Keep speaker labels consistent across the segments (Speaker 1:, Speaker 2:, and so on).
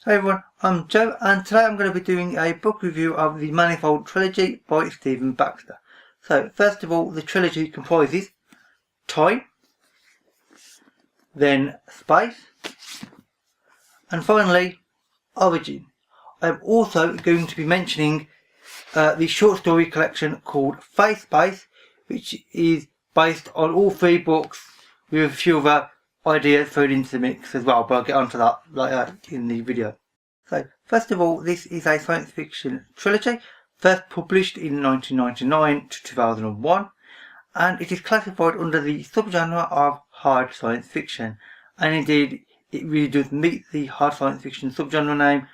Speaker 1: Hey everyone, I'm Joe and today I'm going to be doing a book review of the Manifold Trilogy by Stephen Baxter. So first of all, the trilogy comprises time, then space, and finally origin. I'm also going to be mentioning the short story collection called Face Space, which is based on all three books with a few other ideas thrown into the mix as well, but I'll get onto that later in the video. So, first of all, this is a science fiction trilogy, first published in 1999 to 2001, and it is classified under the subgenre of hard science fiction, and indeed it really does meet the hard science fiction subgenre name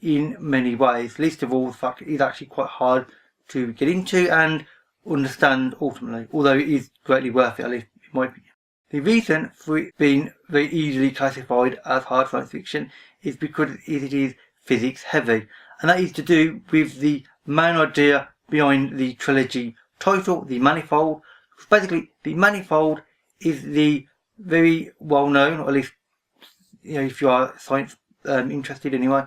Speaker 1: in many ways, least of all the fact it is actually quite hard to get into and understand ultimately, although it is greatly worth it, at least in my opinion. The reason for it being very easily classified as hard science fiction is because it is physics heavy, and that is to do with the main idea behind the trilogy title, the Manifold. Basically, the Manifold is the very well known, or at least if you are science interested anyway,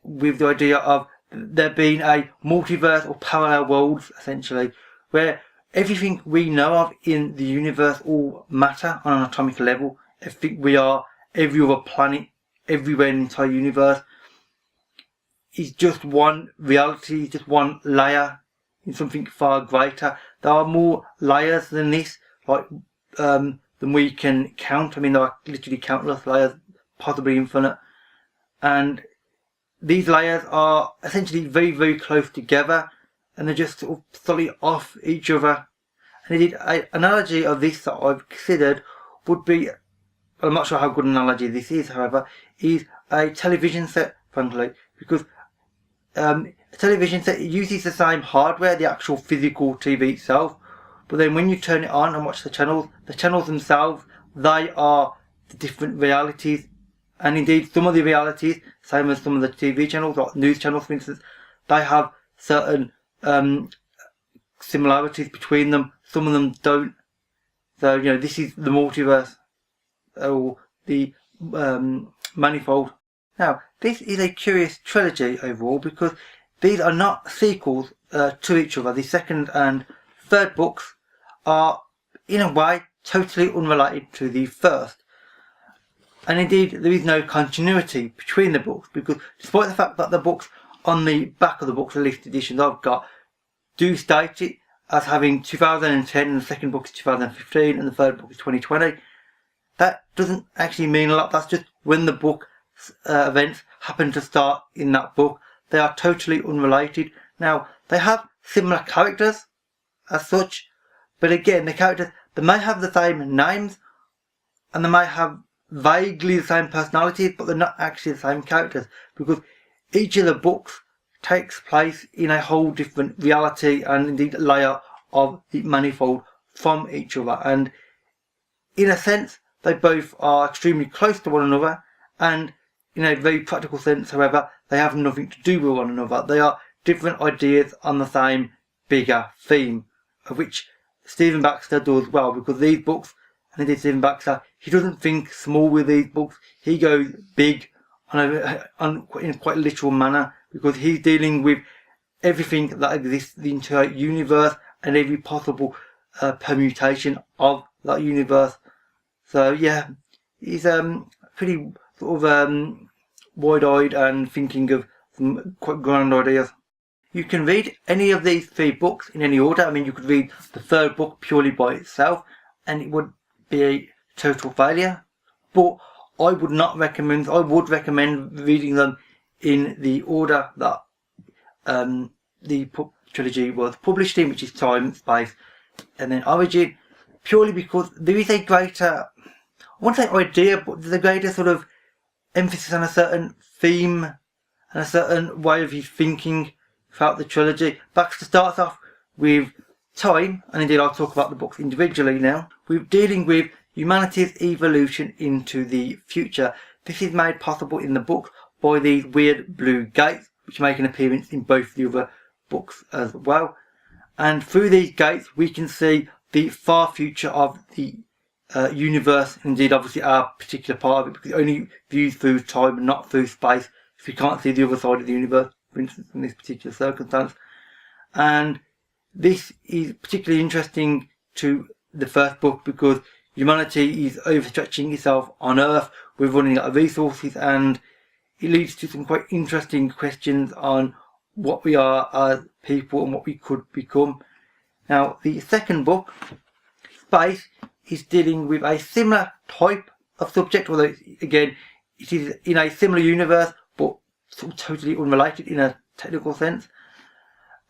Speaker 1: with the idea of there being a multiverse or parallel worlds essentially, where everything we know of in the universe all matter on an atomic level. Everything we are, every other planet, everywhere in the entire universe is just one reality, just one layer in something far greater. There are more layers than this, than we can count. I mean, there are literally countless layers, possibly infinite. And these layers are essentially very, very close together, and they're just sort of slightly off each other. And indeed, an analogy of this that I've considered would be, I'm not sure how good an analogy this is, however, is a television set, frankly, because a television set uses the same hardware, the actual physical TV itself, but then when you turn it on and watch the channels themselves, they are the different realities. And indeed, some of the realities, same as some of the TV channels, like news channels for instance, they have certain similarities between them. Some of them don't. So, this is the multiverse, or the Manifold. Now, this is a curious trilogy overall, because these are not sequels to each other. The second and third books are, in a way, totally unrelated to the first. And indeed, there is no continuity between the books, because despite the fact that the books on the back of the books, at least editions I've got, do state it as having 2010, and the second book is 2015, and the third book is 2020, that doesn't actually mean a lot. That's just when the book events happen to start in that book. They are totally unrelated. Now, they have similar characters as such, but again, the characters, they may have the same names, and they may have vaguely the same personalities, but they're not actually the same characters, because each of the books takes place in a whole different reality and indeed layer of the Manifold from each other. And in a sense, they both are extremely close to one another, and in a very practical sense, however, they have nothing to do with one another. They are different ideas on the same bigger theme, of which Stephen Baxter does well, because these books, and indeed Stephen Baxter, he doesn't think small with these books. He goes big in a quite literal manner, because he's dealing with everything that exists, the entire universe, and every possible permutation of that universe. So yeah, he's pretty sort of wide-eyed and thinking of some quite grand ideas. You can read any of these three books in any order. I mean, you could read the third book purely by itself, and it would be a total failure. But I would not recommend. I would recommend reading them in the order that the trilogy was published in, which is time, space, and then origin, purely because there is a greater, I won't say idea, but there's a greater sort of emphasis on a certain theme and a certain way of his thinking throughout the trilogy. Baxter starts off with time, and indeed I'll talk about the books individually now, with dealing with humanity's evolution into the future. This is made possible in the book by these weird blue gates, which make an appearance in both the other books as well. And through these gates we can see the far future of the universe, indeed obviously our particular part of it, because it only views through time and not through space. So we can't see the other side of the universe, for instance, in this particular circumstance. And this is particularly interesting to the first book because humanity is overstretching itself on Earth. We're running out of resources, and it leads to some quite interesting questions on what we are as people and what we could become. Now, the second book, Space, is dealing with a similar type of subject, although again it is in a similar universe but sort of totally unrelated in a technical sense.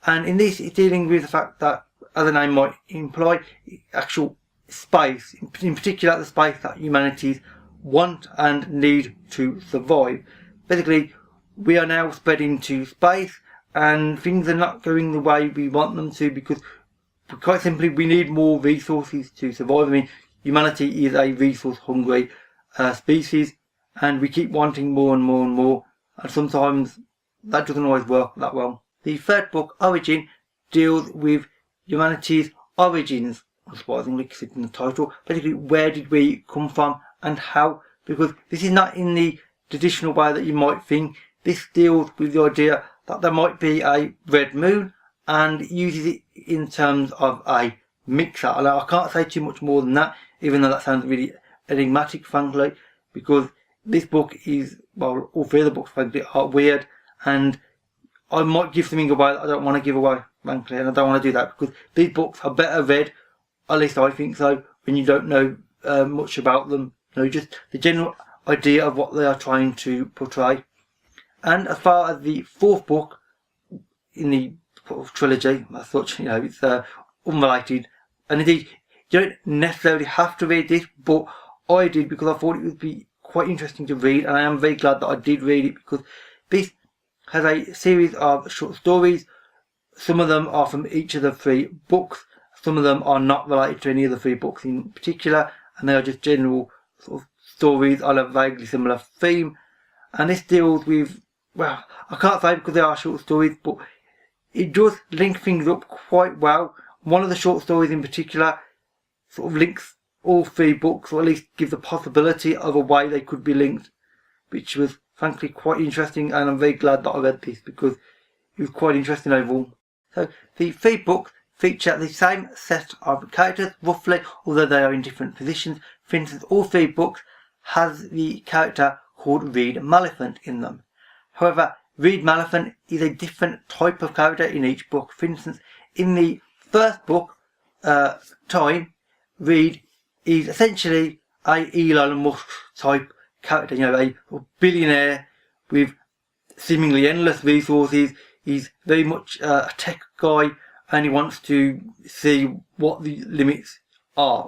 Speaker 1: And in this, it's dealing with the fact that, as the name might imply, actual space, in particular the space that humanities want and need to survive. Basically, we are now spread into space and things are not going the way we want them to, because quite simply we need more resources to survive. I mean, humanity is a resource hungry species, and we keep wanting more and more and more, and sometimes that doesn't always work that well. The third book, Origin, deals with humanity's origins, unsurprisingly, because it's in the title. Basically, where did we come from and how? Because this is not in the traditional way that you might think. This deals with the idea that there might be a red moon, and uses it in terms of a mixer. And I can't say too much more than that, even though that sounds really enigmatic, frankly, because this book is, well, all three of the books, frankly, are weird, and I might give something away that I don't want to give away, frankly, and I don't want to do that, because these books are better read, at least I think so, when you don't know much about them. You know, just the general idea of what they are trying to portray. And as far as the fourth book in the trilogy, as such, you know, it's unrelated, and indeed you don't necessarily have to read this, but I did because I thought it would be quite interesting to read, and I am very glad that I did read it, because this has a series of short stories. Some of them are from each of the three books, some of them are not related to any of the three books in particular, and they are just general sort of stories on a vaguely similar theme. And this deals with, well, I can't say because they are short stories, but it does link things up quite well. One of the short stories in particular sort of links all three books, or at least gives the possibility of a way they could be linked, which was frankly quite interesting, and I'm very glad that I read this because it was quite interesting overall. So the three books feature the same set of characters roughly, although they are in different positions. For instance, all three books has the character called Reed Maliphant in them. However, Reed Maliphant is a different type of character in each book. For instance, in the first book, Time, Reed is essentially a Elon Musk type character, you know, a billionaire with seemingly endless resources. He's very much a tech guy, and he wants to see what the limits are,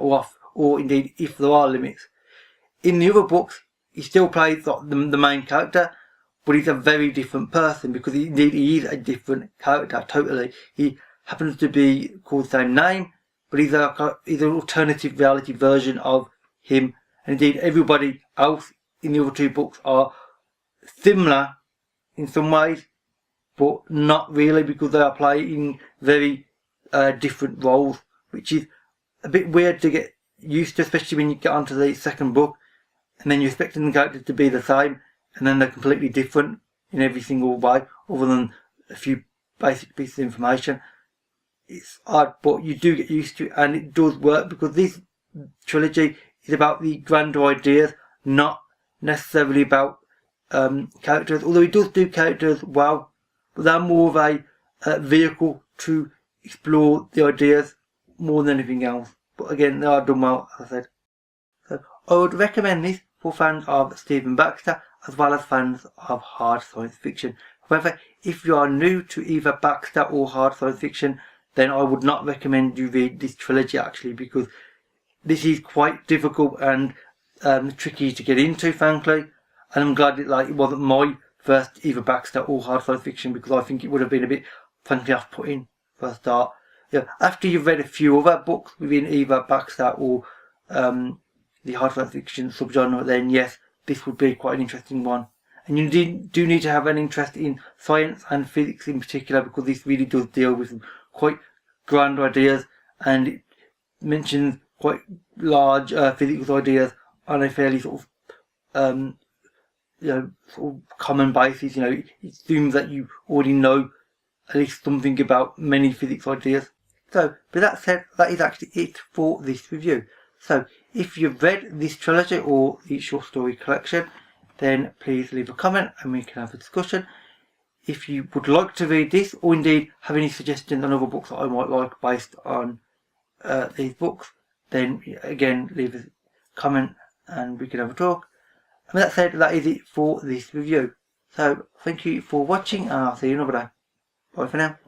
Speaker 1: or indeed if there are limits. In the other books, he still plays the main character, but he's a very different person, because indeed he is a different character totally. He happens to be called the same name, but he's an alternative reality version of him. And indeed everybody else in the other two books are similar in some ways, but not really, because they are playing very different roles, which is a bit weird to get used to, especially when you get onto the second book and then you're expecting the characters to be the same, and then they're completely different in every single way, other than a few basic pieces of information. It's odd, but you do get used to it, and it does work, because this trilogy is about the grander ideas, not necessarily about characters, although it does do characters well, but they're more of a vehicle to explore the ideas more than anything else. But again, they are done well, as I said. So I would recommend this for fans of Stephen Baxter, as well as fans of hard science fiction. However, if you are new to either Baxter or hard science fiction, then I would not recommend you read this trilogy, actually, because this is quite difficult and tricky to get into, frankly. And I'm glad it wasn't my first either Baxter or hard science fiction, because I think it would have been a bit, frankly, off-putting for a start. Yeah, after you've read a few other books within either Baxter or the hard science fiction subgenre, then yes, this would be quite an interesting one. And you do need to have an interest in science and physics in particular, because this really does deal with some quite grand ideas, and it mentions quite large physics ideas on a fairly sort of sort of common basis. It assumes that you already know at least something about many physics ideas. So, with that said, that is actually it for this review. So, if you've read this trilogy or the short story collection, then please leave a comment and we can have a discussion. If you would like to read this, or indeed have any suggestions on other books that I might like based on these books, then again leave a comment and we can have a talk. And with that said, that is it for this review. So, thank you for watching and I'll see you another day. Bye for now.